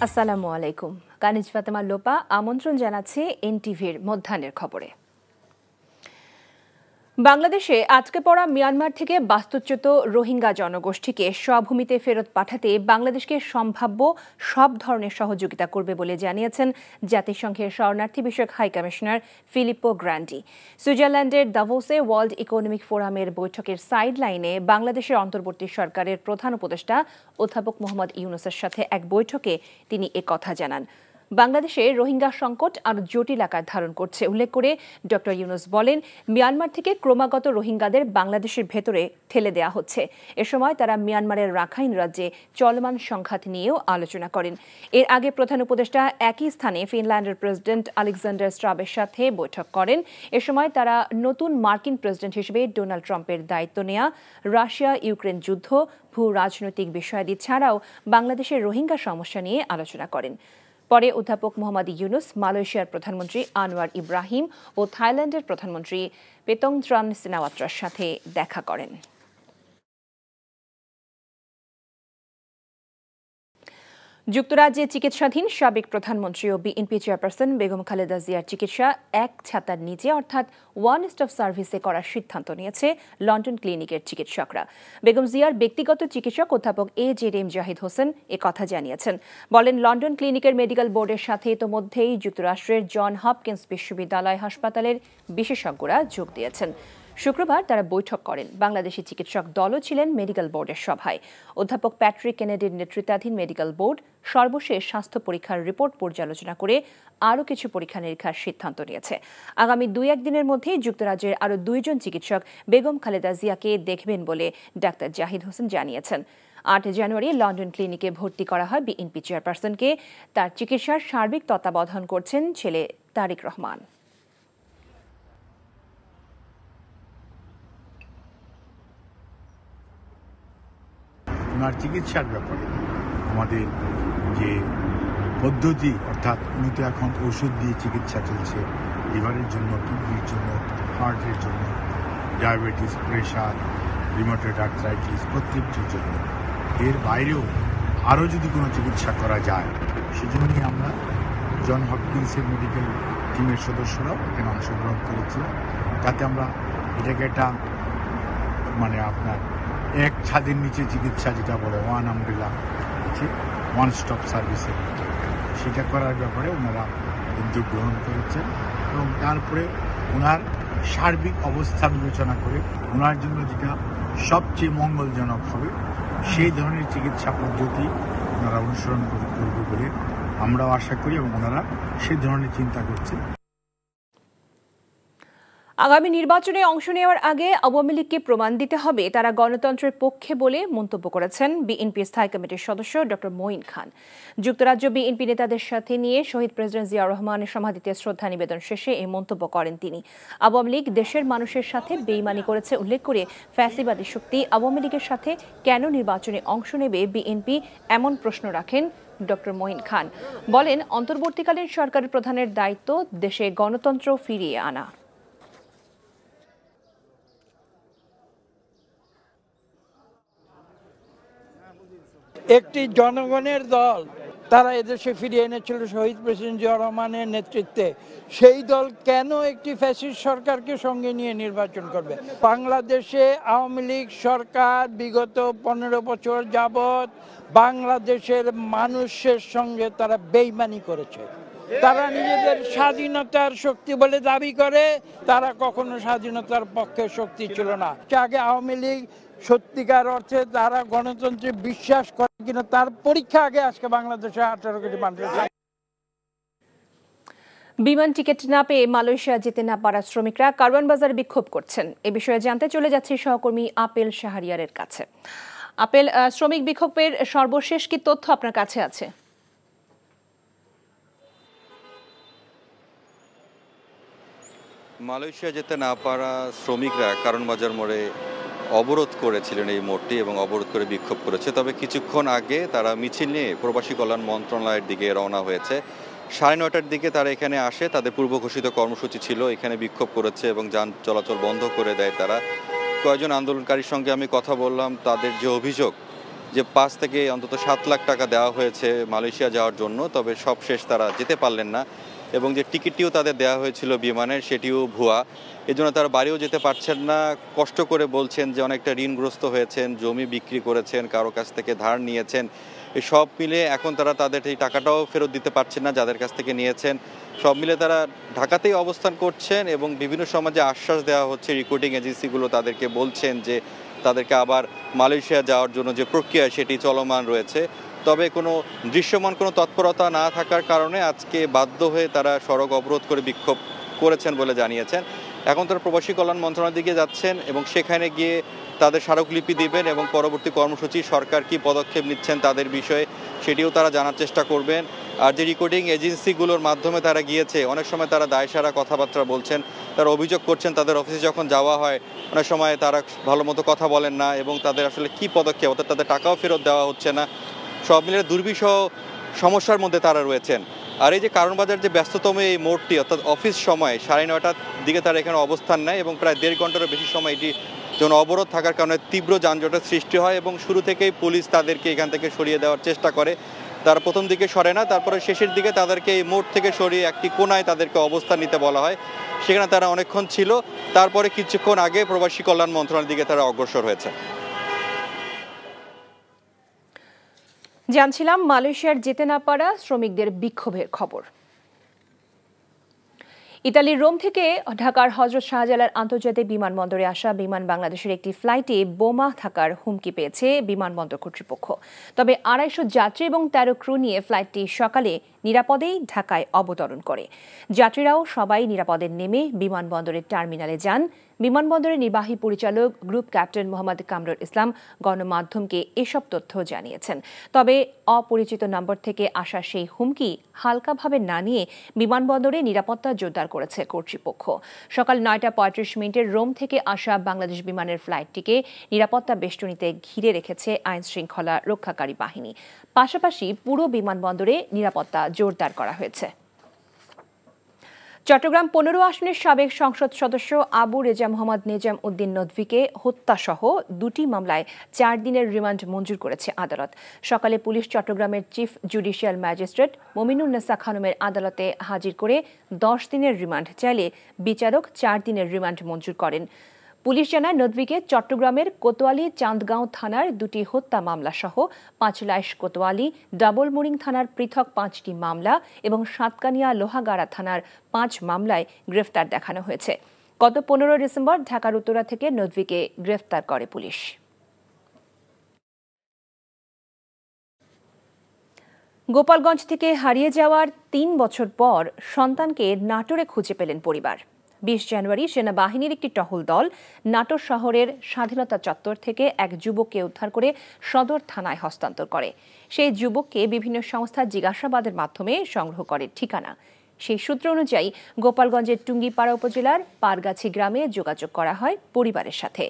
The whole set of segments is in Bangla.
আসসালামু আলাইকুম। কানিজ ফাতেমা লোপা আমন্ত্রণ জানাচ্ছি এনটিভির মধ্যাহ্নের খবরে। বাংলাদেশে আটকে পড়া মিয়ানমার থেকে বাস্তুচ্যুত রোহিঙ্গা জনগোষ্ঠীকে স্বভূমিতে ফেরত পাঠাতে বাংলাদেশকে সম্ভাব্য সব ধরনের সহযোগিতা করবে বলে জানিয়েছেন জাতিসংঘের শরণার্থী বিষয়ক হাই কমিশনার ফিলিপো গ্র্যান্ডি। সুইজারল্যান্ডের দাভোসে ওয়ার্ল্ড ইকোনমিক ফোরামের বৈঠকের সাইড লাইনে বাংলাদেশের অন্তর্বর্তী সরকারের প্রধান উপদেষ্টা অধ্যাপক মোহাম্মদ ইউনূসের সাথে এক বৈঠকে তিনি একথা জানান। বাংলাদেশে রোহিঙ্গা সংকট আরও জটিল আকার ধারণ করছে উল্লেখ করে ড ইউনূস বলেন, মিয়ানমার থেকে ক্রমাগত রোহিঙ্গাদের বাংলাদেশের ভেতরে ঠেলে দেওয়া হচ্ছে। এ সময় তারা মিয়ানমারের রাখাইন রাজ্যে চলমান সংঘাত নিয়েও আলোচনা করেন। এর আগে প্রধান উপদেষ্টা একই স্থানে ফিনল্যান্ডের প্রেসিডেন্ট আলেকজান্ডার স্ট্রাবের সাথে বৈঠক করেন। এ সময় তারা নতুন মার্কিন প্রেসিডেন্ট হিসেবে ডোনাল্ড ট্রাম্পের দায়িত্ব নেওয়া, রাশিয়া ইউক্রেন যুদ্ধ, ভূ রাজনৈতিক বিষয়াদি ছাড়াও বাংলাদেশের রোহিঙ্গা সমস্যা নিয়ে আলোচনা করেন। পরে অধ্যাপক মোহাম্মদ ইউনূস মালয়েশিয়ার প্রধানমন্ত্রী আনোয়ার ইব্রাহিম ও থাইল্যান্ডের প্রধানমন্ত্রী পেতংত্রান সিনাওয়াত্রার সাথে দেখা করেন। যুক্তরাজ্যে চিকিৎসাধীন সাবেক প্রধানমন্ত্রী ও বিএনপি চেয়ারপারসন বেগম খালেদা জিয়ার চিকিৎসা এক ছাতার নিচে অর্থাৎ ওয়ান স্টপ সার্ভিসে করার সিদ্ধান্ত নিয়েছে লন্ডন ক্লিনিকের চিকিৎসকরা। বেগম জিয়ার ব্যক্তিগত চিকিৎসক অধ্যাপক এজেএম জাহিদ হোসেন কথা জানিয়েছেন। বলেন, লন্ডন ক্লিনিকের মেডিকেল বোর্ডের সাথে ইতোমধ্যেই যুক্তরাষ্ট্রের জন হপকিন্স বিশ্ববিদ্যালয় হাসপাতালের বিশেষজ্ঞরা যোগ দিয়েছেন। শুক্রবার তারা বৈঠক করেন। বাংলাদেশি চিকিৎসক দলও ছিলেন মেডিকেল বোর্ডের সভায়। অধ্যাপক প্যাট্রিক কেনেডির নেতৃত্বাধীন মেডিকেল বোর্ড সর্বশেষ স্বাস্থ্য পরীক্ষার রিপোর্ট পর্যালোচনা করে আরও কিছু পরীক্ষা নিরীক্ষার সিদ্ধান্ত নিয়েছে। আগামী 2-1 দিনের মধ্যেই যুক্তরাজ্যের আরও 2 জন চিকিৎসক বেগম খালেদা জিয়াকে দেখবেন বলে ডাক্তার জাহিদ হোসেন জানিয়েছেন। 8 জানুয়ারি লন্ডন ক্লিনিকে ভর্তি করা হয় বিএনপি চেয়ারপারসনকে। তার চিকিৎসার সার্বিক তত্ত্বাবধান করছেন ছেলে তারেক রহমান। ওনার চিকিৎসার ব্যাপারে আমাদের যে পদ্ধতি, অর্থাৎ উনি তো এখন ওষুধ দিয়ে চিকিৎসা চলছে লিভারের জন্য, কিডনির জন্য, হার্টের জন্য, ডায়াবেটিস, প্রেশার, রিউমাটয়েড আর্থ্রাইটিস প্রত্যেকটির জন্য। এর বাইরেও আরও যদি কোনো চিকিৎসা করা যায় সেজন্যই আমরা জন হপকিন্সের মেডিকেল টিমের সদস্যরাও এখানে অংশগ্রহণ করেছিলাম। তাতে আমরা এটাকে একটা আপনার এক ছাদের নিচে চিকিৎসা যেটা বলে ওয়ান আমব্রেলা নিচে ওয়ান স্টপ সার্ভিসের মতো সেটা করার ব্যাপারে ওনারা উদ্যোগ গ্রহণ করেছেন এবং তারপরে ওনার সার্বিক অবস্থা বিবেচনা করে ওনার জন্য যেটা সবচেয়ে মঙ্গলজনক হবে সেই ধরনের চিকিৎসা পদ্ধতি ওনারা অনুসরণ করবে বলে আমরাও আশা করি এবং ওনারা সেই ধরনের চিন্তা করছেন। আগামী নির্বাচনে অংশ নেওয়ার আগে আওয়ামী লীগকে প্রমাণ দিতে হবে তারা গণতন্ত্রের পক্ষে বলে মন্তব্য করেছেন বিএনপি স্থায়ী কমিটির সদস্য ড মঈন খান। যুক্তরাজ্য বিএনপি নেতাদের সাথে নিয়ে শহীদ প্রেসিডেন্ট জিয়াউর রহমানের সমাধিতে শ্রদ্ধা নিবেদন শেষে এই মন্তব্য করেন তিনি। আওয়ামী লীগ দেশের মানুষের সাথে বেইমানি করেছে উল্লেখ করে ফ্যাসিবাদী শক্তি আওয়ামী লীগের সাথে কেন নির্বাচনে অংশ নেবে বিএনপি এমন প্রশ্ন রাখেন ড মঈন খান। বলেন, অন্তর্বর্তীকালীন সরকারের প্রধানের দায়িত্ব দেশে গণতন্ত্র ফিরিয়ে আনা। একটি জনগণের দল তারা এদেশে ফিরিয়ে এনেছিল শহীদ প্রেসিডেন্ট জিয়াউর রহমানের নেতৃত্বে। সেই দল কেন একটি ফ্যাসিস্ট সরকারকে সঙ্গে নিয়ে নির্বাচন করবে? বাংলাদেশে আওয়ামী লীগ সরকার বিগত 15 বছর যাবৎ বাংলাদেশের মানুষের সঙ্গে তারা বেইমানি করেছে। তারা নিজেদের স্বাধীনতার শক্তি বলে দাবি করে, তারা কখনো স্বাধীনতার পক্ষে শক্তি ছিল না। আগে আওয়ামী লীগ সত্যিকার অর্থে তারা গণতন্ত্রে বিশ্বাস করে কিনা তার পরীক্ষা আগে আজকে বাংলাদেশে 18 কোটি মানুষ। বিমান টিকিট না পেয়ে মালয়েশিয়া যেতে না পারা শ্রমিকরা কারওয়ান বাজারে বিক্ষোভ করছেন। এ বিষয়ে জানতে চলে যাচ্ছি সহকর্মী আপেল শাহরিয়ারের কাছে। আপেল, শ্রমিক বিক্ষোভের সর্বশেষ কি তথ্য আপনার কাছে আছে? মালয়েশিয়া যেতে না পারা শ্রমিকরা কারওয়ান বাজার মোড়ে অবরোধ করেছিলেন এই মোড়টি এবং অবরোধ করে বিক্ষোভ করেছে। তবে কিছুক্ষণ আগে তারা মিছিল নিয়ে প্রবাসী কল্যাণ মন্ত্রণালয়ের দিকে রওনা হয়েছে। 9:30টার দিকে তারা এখানে আসে। তাদের পূর্ব ঘোষিত কর্মসূচি ছিল, এখানে বিক্ষোভ করেছে এবং যান চলাচল বন্ধ করে দেয় তারা। কয়েকজন আন্দোলনকারীর সঙ্গে আমি কথা বললাম। তাদের যে অভিযোগ যে 5 থেকে অন্তত 7 লাখ টাকা দেওয়া হয়েছে মালয়েশিয়া যাওয়ার জন্য, তবে সব শেষ তারা যেতে পারলেন না এবং যে টিকিটটিও তাদের দেওয়া হয়েছিল বিমানের সেটিও ভুয়া। এজন্য তারা বাড়িও যেতে পারছেন না। কষ্ট করে বলছেন যে অনেকটা ঋণগ্রস্ত হয়েছেন, জমি বিক্রি করেছেন, কারো কাছ থেকে ধার নিয়েছেন। এই সব মিলে এখন তারা তাদের এই টাকাটাও ফেরত দিতে পারছেন না যাদের কাছ থেকে নিয়েছেন। সব মিলে তারা ঢাকাতেই অবস্থান করছেন এবং বিভিন্ন সমাজে আশ্বাস দেওয়া হচ্ছে, রিক্রুটিং এজেন্সিগুলো তাদেরকে বলছেন যে তাদেরকে আবার মালয়েশিয়া যাওয়ার জন্য যে প্রক্রিয়া সেটি চলমান রয়েছে। তবে কোনো দৃশ্যমান কোনো তৎপরতা না থাকার কারণে আজকে বাধ্য হয়ে তারা সড়ক অবরোধ করে বিক্ষোভ করেছেন বলে জানিয়েছেন। এখন তারা প্রবাসী কল্যাণ মন্ত্রণালয়ের দিকে যাচ্ছেন এবং সেখানে গিয়ে তাদের স্মারকলিপি দিবেন এবং পরবর্তী কর্মসূচি সরকার কী পদক্ষেপ নিচ্ছেন তাদের বিষয়ে সেটিও তারা জানার চেষ্টা করবেন। আর যে রেকর্ডিং এজেন্সিগুলোর মাধ্যমে তারা গিয়েছে, অনেক সময় তারা দায়সারা কথাবার্তা বলছেন, তারা অভিযোগ করছেন তাদের অফিসে যখন যাওয়া হয় অনেক সময় তারা ভালো মতো কথা বলেন না এবং তাদের আসলে কী পদক্ষেপ, অর্থাৎ তাদের টাকাও ফেরত দেওয়া হচ্ছে না। সব মিলে দুর্বিষহ সমস্যার মধ্যে তারা রয়েছেন। আর এই যে কারণ বাজার যে ব্যস্ততম এই মোড়টি, অর্থাৎ অফিস সময় 9:30টার দিকে তারা এখানে অবস্থান নেয় এবং প্রায় 1.5 ঘন্টারও বেশি সময় এটি যেন অবরোধ থাকার কারণে তীব্র যানজটের সৃষ্টি হয় এবং শুরু থেকেই পুলিশ তাদেরকে এখান থেকে সরিয়ে দেওয়ার চেষ্টা করে। তারা প্রথম দিকে সরে না, তারপরে শেষের দিকে তাদেরকে এই মোড় থেকে সরিয়ে একটি কোনায় তাদেরকে অবস্থান নিতে বলা হয়। সেখানে তারা অনেকক্ষণ ছিল, তারপরে কিছুক্ষণ আগে প্রবাসী কল্যাণ মন্ত্রণালয়ের দিকে তারা অগ্রসর হয়েছে। জানছিলাম মালয়েশিয়ার যেতে না পারা শ্রমিকদের বিক্ষোভের খবর। ইতালির রোম থেকে ঢাকার হযরত শাহজালাল আন্তর্জাতিক বিমানবন্দরে আসা বিমান বাংলাদেশের একটি ফ্লাইটে বোমা থাকার হুমকি পেয়েছে বিমানবন্দর কর্তৃপক্ষ। তবে 250 যাত্রী এবং 13 ক্রু নিয়ে ফ্লাইটটি সকালে নিরাপদেই ঢাকায় অবতরণ করে। যাত্রীরাও সবাই নিরাপদে নেমে বিমানবন্দরের টার্মিনালে যান। বিমানবন্দরের নির্বাহী পরিচালক গ্রুপ ক্যাপ্টেন মোহাম্মদ কামরুল ইসলাম গণমাধ্যমকে এসব তথ্য জানিয়েছেন। তবে অপরিচিত নম্বর থেকে আসা সেই হুমকি হালকাভাবে না নিয়ে বিমানবন্দরে নিরাপত্তা জোরদার করেছে কর্তৃপক্ষ। সকাল 9:35 রোম থেকে আসা বাংলাদেশ বিমানের ফ্লাইটটিকে নিরাপত্তা বেষ্টনীতে ঘিরে রেখেছে আইন শৃঙ্খলা রক্ষাকারী বাহিনী। পাশাপাশি পুরো বিমানবন্দরে নিরাপত্তা জোরদার করা হয়েছে। চট্টগ্রাম 15 আসনের সাবেক সংসদ সদস্য আবু রেজা মোহাম্মদ নেজাম উদ্দিন নদভীকে হত্যাসহ 2টি মামলায় 4 দিনের রিমান্ড মঞ্জুর করেছে আদালত। সকালে পুলিশ চট্টগ্রামের চিফ জুডিশিয়াল ম্যাজিস্ট্রেট মমিনুন্নেসা খানমের আদালতে হাজির করে 10 দিনের রিমান্ড চাইলে বিচারক 4 দিনের রিমান্ড মঞ্জুর করেন। পুলিশ জানায় নদভীকে চট্টগ্রামের কোতোয়ালি চান্দগাঁও থানার 2টি হত্যা মামলা সহ পাঁচলাইশ কোতোয়ালি ডাবল মোরিং থানার পৃথক 5টি মামলা এবং সাতকানিয়া লোহাগাড়া থানার 5 মামলায় গ্রেফতার দেখানো হয়েছে। গত 15 ডিসেম্বর ঢাকার উত্তরা থেকে নদভীকে গ্রেফতার করে পুলিশ। গোপালগঞ্জ থেকে হারিয়ে যাওয়ার 3 বছর পর সন্তানকে নাটোরে খুঁজে পেলেন পরিবার। 20 জানুয়ারি সেনাবাহিনীর একটি টহল দল নাটোর শহরের স্বাধীনতা চত্বর থেকে এক যুবককে উদ্ধার করে সদর থানায় হস্তান্তর করে। সেই যুবককে বিভিন্ন সংস্থা জিজ্ঞাসাবাদের মাধ্যমে সংগ্রহ করে ঠিকানা। সেই সূত্র অনুযায়ী গোপালগঞ্জের টুঙ্গিপাড়া উপজেলার পারগাছি গ্রামে যোগাযোগ করা হয় পরিবারের সাথে।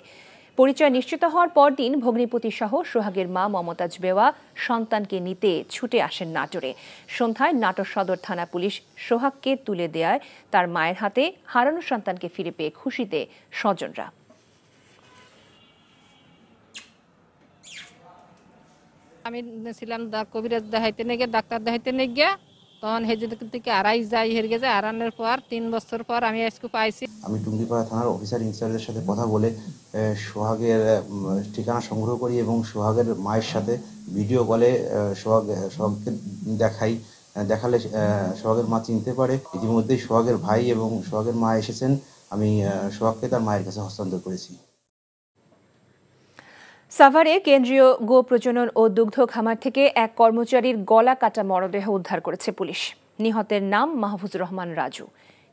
পরিচয় নিশ্চিত হওয়ার পরদিন ভগ্নিপতি সহ সোহাগের মা মমতাজ বেওয়া সন্তানকে নিতে ছুটে আসেন নাটোরে। সন্ধ্যায় নাটোর সদর থানা পুলিশ সোহাগকে তুলে দেয় তার মায়ের হাতে। হারানো সন্তানকে ফিরে পেয়ে খুশিতে স্বজনরা। আমি ছিলাম কবিরাজ দেখাইতে নেগে, ডাক্তার দেখাইতে নেগে, তখন হেজির থেকে আড়াই যাই হেরে গেছে। আড়ানোর পর 3 বছর পর আমি আজকে পাইছি। আমি টুঙ্গিপাড়া থানার অফিসার ইনচার্জের সাথে কথা বলে সোহাগের ঠিকানা সংগ্রহ করি এবং সোহাগের মায়ের সাথে ভিডিও কলে সোহাগকে দেখালে সোহাগের মা চিনতে পারে। ইতিমধ্যেই সোহাগের ভাই এবং সোহাগের মা এসেছেন। আমি সোহাগকে তার মায়ের কাছে হস্তান্তর করেছি। সাভারে কেন্দ্রীয় গো প্রজনন ও দুগ্ধ খামার থেকে এক কর্মচারীর গলা কাটা মরদেহ উদ্ধার করেছে পুলিশ। নিহতের নাম মাহফুজুর রহমান রাজু।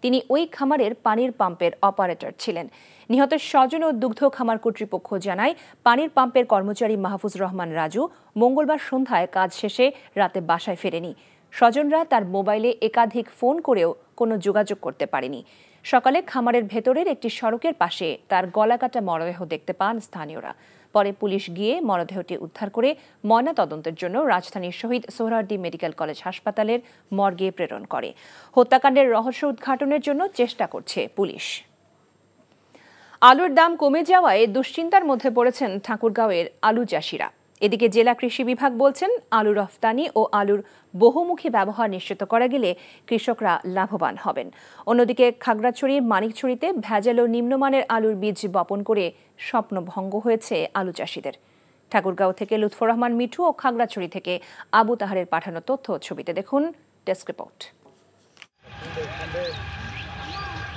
তিনি ওই খামারের পানির পাম্পের অপারেটর ছিলেন। নিহতের স্বজন ও দুগ্ধ খামার কর্তৃপক্ষ জানায়, পানির পাম্পের কর্মচারী মাহফুজুর রহমান রাজু মঙ্গলবার সন্ধ্যায় কাজ শেষে রাতে বাসায় ফেরেনি। স্বজনরা তার মোবাইলে একাধিক ফোন করেও কোনো যোগাযোগ করতে পারেনি। সকালে খামারের ভেতরের একটি সড়কের পাশে তার গলাকাটা মরদেহ দেখতে পান স্থানীয়রা। পরে পুলিশ গিয়ে মরদেহটি উদ্ধার করে ময়নাতদন্তের জন্য রাজধানীর শহীদ সোহরাওয়ার্দী মেডিকেল কলেজ হাসপাতালের মর্গে প্রেরণ করে। হত্যাকাণ্ডের রহস্য উদ্ঘাটনের জন্য চেষ্টা করছে পুলিশ। আলুর দাম কমে যাওয়ায় দুশ্চিন্তার মধ্যে পড়েছেন ঠাকুরগাঁওয়ের আলু চাষিরা। এদিকে জেলা কৃষি বিভাগ বলছেন আলু রফতানি ও আলুর বহুমুখী ব্যবহার নিশ্চিত করা গেলে কৃষকরা লাভবান হবেন। অন্যদিকে খাগড়াছড়ির মানিকছড়িতে ভেজাল ও নিম্নমানের আলুর বীজ বপন করে স্বপ্নভঙ্গ হয়েছে আলু চাষিদের। ঠাকুরগাঁও থেকে লুৎফর রহমান মিঠু ও খাগড়াছড়ি থেকে আবু তাহারের পাঠানো তথ্য ছবিতে দেখুন ডেস্ক রিপোর্ট।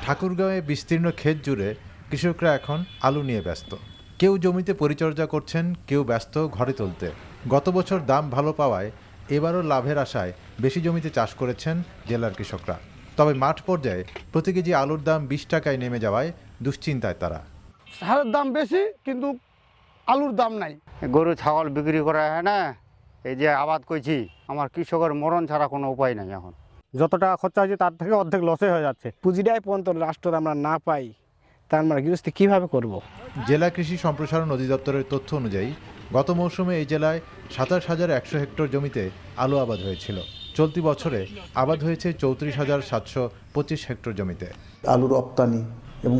ঠাকুরগাঁওয়ে বিস্তীর্ণ ক্ষেত জুড়ে কৃষকরা এখন আলু নিয়ে ব্যস্ত। কেউ জমিতে পরিচর্যা করছেন, কেউ ব্যস্ত ঘরে তুলতে। গত বছর দাম ভালো পাওয়ায় এবারও লাভের আশায় বেশি জমিতে চাষ করেছেন জেলার কৃষকরা। তবে মাঠ পর্যায়ে প্রতি কেজি আলুর দাম 20 টাকায় নেমে যাওয়ায় দুশ্চিন্তায় তারা। সারের দাম বেশি কিন্তু আলুর দাম নাই। গরু ছাগল বিক্রি করা হয় না, এই যে আবাদ করছি, আমার কৃষকের মরণ ছাড়া কোনো উপায় নাই। এখন যত টাকা খরচা হয়েছে তার থেকে অর্ধেক লসে হয়ে যাচ্ছে। পুঁজিটাই পর্যন্ত রাষ্ট্র আমরা না পাই, তার আমরা গৃহস্থী কীভাবে করব। জেলা কৃষি সম্প্রসারণ অধিদপ্তরের তথ্য অনুযায়ী গত মৌসুমে এই জেলায় 27,100 হেক্টর জমিতে আলু আবাদ হয়েছিল। চলতি বছরে আবাদ হয়েছে 34,725 হেক্টর জমিতে। আলুর রপ্তানি এবং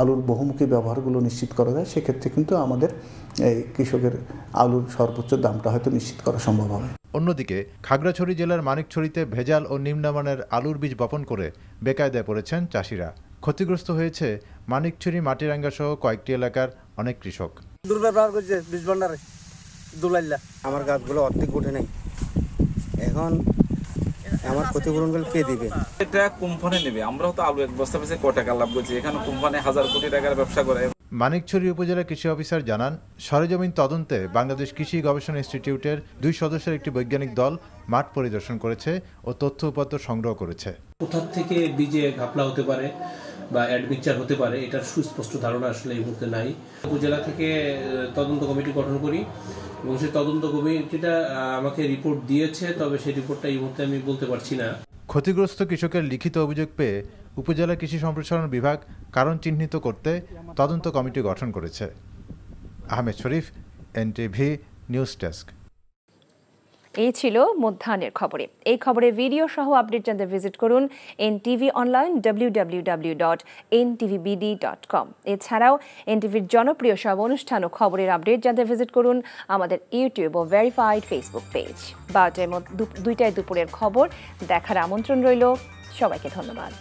আলুর বহুমুখী ব্যবহারগুলো নিশ্চিত করা যায়, সেক্ষেত্রে কিন্তু আমাদের কৃষকের আলুর সর্বোচ্চ দামটা হয়তো নিশ্চিত করা সম্ভব হবে। অন্যদিকে খাগড়াছড়ি জেলার মানিকছড়িতে ভেজাল ও নিম্নমানের আলুর বীজ বপন করে বেকায়দায় পড়েছেন চাষিরা। ক্ষতিগ্রস্ত হয়েছে মানিকছড়ি, মাটিরাঙ্গা সহ কয়েকটি এলাকার অনেক কৃষক। দুর্ব্যবহার করছে বীজ ভান্ডারে দুলাইল্লা। আমার গাছগুলো অর্ধেক উঠে নেই, এখন আমার ক্ষতিপূরণগুলো কে দিবে? এটা কোম্পানি নেবে। আমরাও তো আলু এক বস্তা বেচে কয় টাকা লাভ করছি, এখানে কোম্পানি 1000 কোটি টাকার ব্যবসা করে। মানিকছড়ি উপজেলা কৃষি অফিসার জানান, সরেজমিন তদন্তে বাংলাদেশ কৃষি গবেষণা ইনস্টিটিউটের 2 সদস্যের একটি বৈজ্ঞানিক দল মাঠ পরিদর্শন করেছে ও তথ্য উপাত্ত সংগ্রহ করেছে। কোথা থেকে বীজে ঘাপলা হতে পারে বা অ্যাডমিকচার হতে পারে, এটার সুস্পষ্ট ধারণা আসলে এই মুহূর্তে নাই। উপজেলা থেকে তদন্ত কমিটি গঠন করি এবং সেই তদন্ত কমিটিটা আমাকে রিপোর্ট দিয়েছে, তবে সেই রিপোর্টটা এই মুহূর্তে আমি বলতে পারছি না। ক্ষতিগ্রস্ত কৃষকের লিখিত অভিযোগ পেয়ে উপজেলা কৃষি সম্প্রসারণ বিভাগ কারণ চিহ্নিত করতে তদন্ত কমিটি গঠন করেছে। আহমেদ শরীফ, এনটিভি নিউজ ডেস্ক। এই ছিল মধ্যাহ্নের খবরে। এই খবরের ভিডিও সহ আপডেট জানতে ভিজিট করুন NTV অনলাইন www.ntvbd.com। এছাড়াও এনটিভির জনপ্রিয় সব অনুষ্ঠান ও খবরের আপডেট জানতে ভিজিট করুন আমাদের ইউটিউব ও ভেরিফাইড ফেসবুক পেজ। 2টায় দুপুরের খবর দেখার আমন্ত্রণ রইল। সবাইকে ধন্যবাদ।